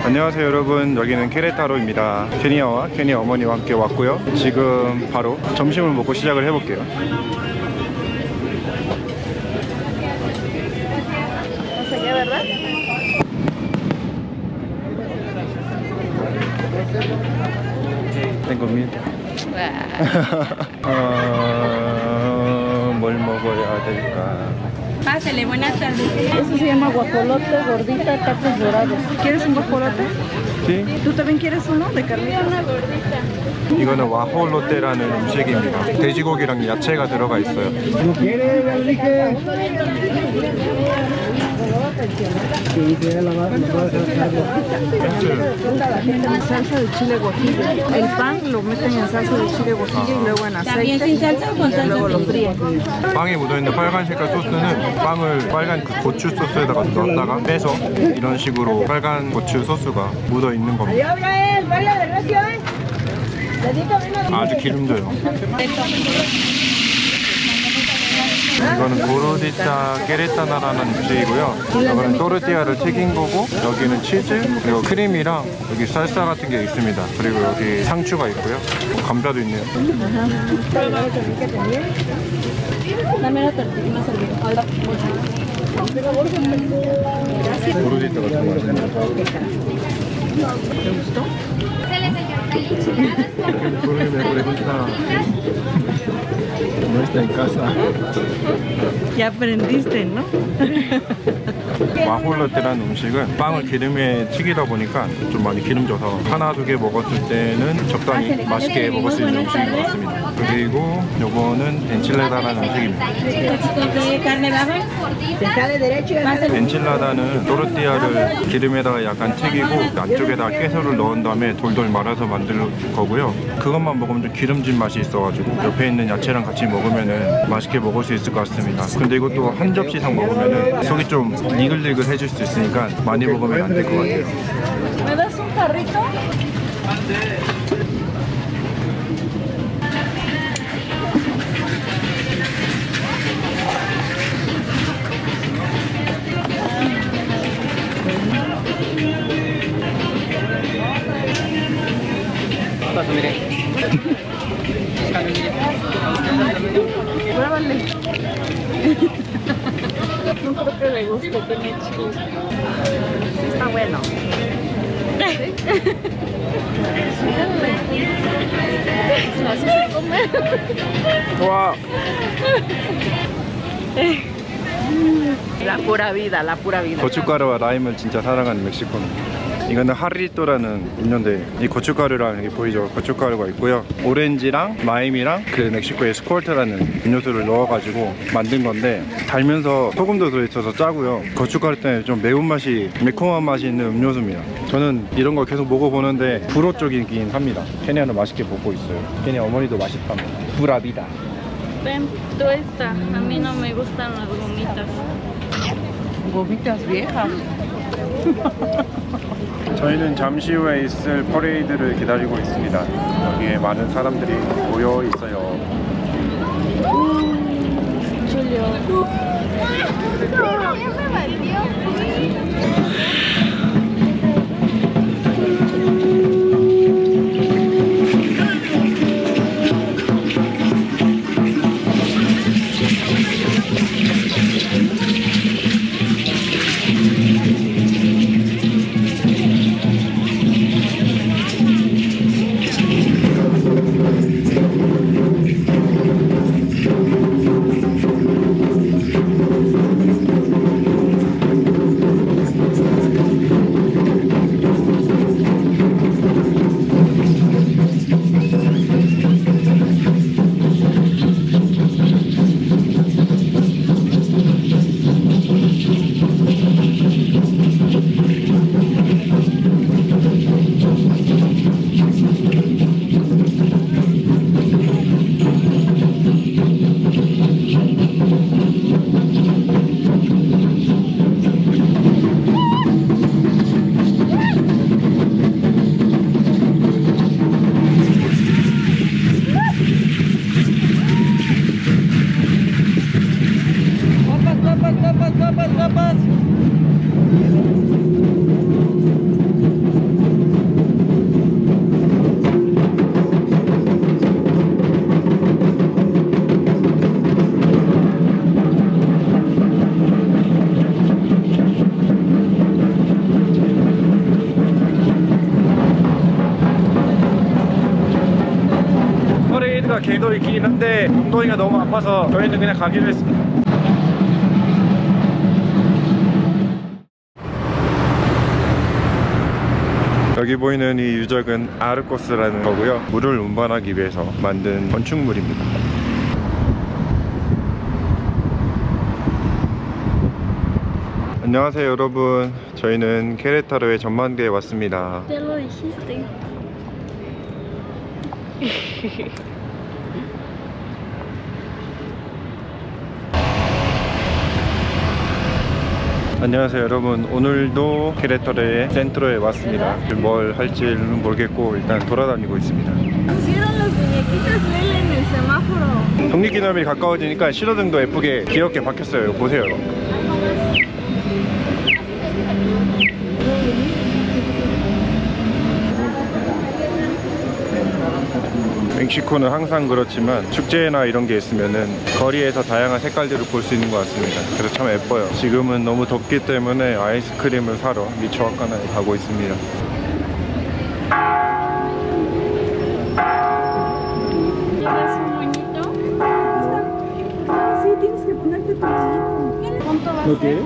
안녕하세요 여러분, 여기는 케레타로입니다. 케니아와 케니아 어머니와 함께 왔고요. 지금 바로 점심을 먹고 시작을 해볼게요. Tengo miedo. 뭘 먹어야 될까? Pásale, buenas tardes. Eso se llama guajolote, gordita, tacos dorados. ¿Quieres un guajolote? 네? ¿Tú también quieres uno de carnita? Una gordita. 이거는 와홀로테라는 음식입니다. 돼지고기랑 야채가 들어가 있어요. Salsa de chile guajillo. El pan lo meten en salsa de chile guajillo y luego en ¿También aceite. sin salsa o con salsa? Luego lo fríen. 빵에 묻어있는 빨간 색깔 소스는 빵을 빨간 그 고추 소스에다가 넣었다가 빼서 이런 식으로 빨간 고추 소스가 묻어있는 겁니다. 아주 기름져요. 이거는 고르디타 게레타나라는 음식이고요. 이거는 또르띠아를 튀긴 거고, 여기는 치즈, 그리고 크림이랑 여기 살사 같은 게 있습니다. 그리고 여기 상추가 있고요. 감자도 있네요. Dame la tortilla, una servilleta. 고르디타 같은 맛이네요. ¿Te gustó? No está en casa. Ya aprendiste, ¿no? 와홀로테라는 음식은 빵을 기름에 튀기다 보니까 좀 많이 기름져서 하나 두 개 먹었을 때는 적당히 맛있게 먹을 수 있는 음식인 것 같습니다. 그리고 요거는 엔칠레다라는 음식입니다. ¿Carne baja? 엔칠라다는 또르띠아를 기름에다가 약간 튀기고 안쪽에다가 깨소를 넣은 다음에 돌돌 말아서 만들 거고요. 그것만 먹으면 좀 기름진 맛이 있어가지고 옆에 있는 야채랑 같이 먹으면 맛있게 먹을 수 있을 것 같습니다. 근데 이것도 한 접시 이상 먹으면 속이 좀 니글니글 해질 수 있으니까 많이 먹으면 안 될 것 같아요. ¿Me das un carrito? Pruébale. No creo que le guste, tiene chile. Está bueno. Así se come. 와! La pura vida, la pura vida. 고춧가루와 라임을 진짜 사랑하는 멕시코는. 이거는 하리또라는 음료인데 이 고춧가루랑 여기 보이죠? 고춧가루가 있고요. 오렌지랑 라임이랑 그 멕시코의 스콜트라는 음료수를 넣어가지고 만든 건데 달면서 소금도 들어있어서 짜고요. 고춧가루 때문에 좀 매운맛이 매콤한 맛이 있는 음료수입니다. 저는 이런 거 계속 먹어보는데 불호 쪽이긴 합니다. 케니아는 맛있게 먹고 있어요. 케니아 어머니도 맛있답니다. 부라비다. Ven, tú esta. A mí no me gustan las gomitas. Gomitas viejas. 저희는 잠시 후에 있을 퍼레이드를 기다리고 있습니다. 여기에 많은 사람들이 모여 있어요. 개도 있긴 한데 엉덩이가 너무 아파서 저희는 그냥 가기로 했습니다. 여기 보이는 이 유적은 아르코스라는 거고요. 물을 운반하기 위해서 만든 건축물입니다. 안녕하세요 여러분. 저희는 케레타로의 전망대에 왔습니다. Ya lo dijiste. 안녕하세요 여러분. 오늘도 케레타로의 센트로에 왔습니다. 뭘 할지는 모르겠고 일단 돌아다니고 있습니다. Pusieron los muñequitos Lele en el semáforo. 독립기념일이 가까워지니까 신호등도 예쁘게 귀엽게 바뀌었어요. 이거 보세요. 멕시코는 항상 그렇지만 축제나 이런 게 있으면은 거리에서 다양한 색깔들을 볼 수 있는 것 같습니다. 그래서 참 예뻐요. 지금은 너무 덥기 때문에 아이스크림을 사러 미초아카나에 가고 있습니다. ¿Llevas un moñito? Sí, tienes que ponerte tu moñito. ¿Cuánto va a ser?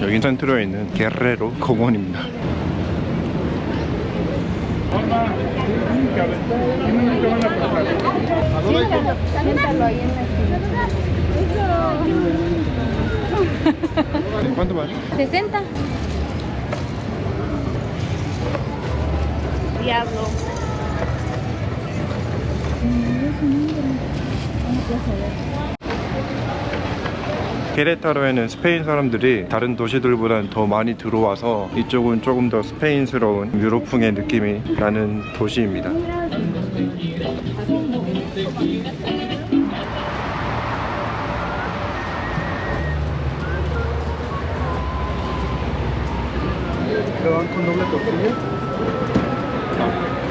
여긴 센트로에 있는 게레로 공원입니다. Siéntalo ahí en la esquina. ¿Cuánto más? 60. Diablo. 케레타로에는 스페인 사람들이 다른 도시들보다는 더 많이 들어와서 이쪽은 조금 더 스페인스러운 유럽풍의 느낌이 나는 도시입니다.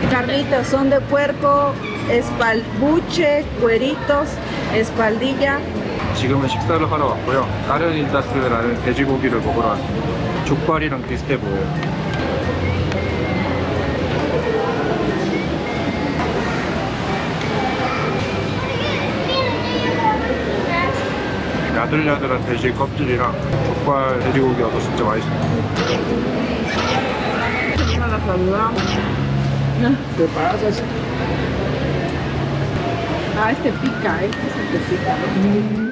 Carnitas son de puerco, espalbuche, cueritos, espaldilla. 지금은 식사를 하러 왔고요. 까르니타스라는 돼지고기를 먹으러 왔습니다. 족발이랑 비슷해 보여요. 야들야들한 돼지 껍질이랑 족발 돼지고기가 진짜 맛있어요. La saludamos. ¿Qué pasa? Ah, este pica, este es el que pica.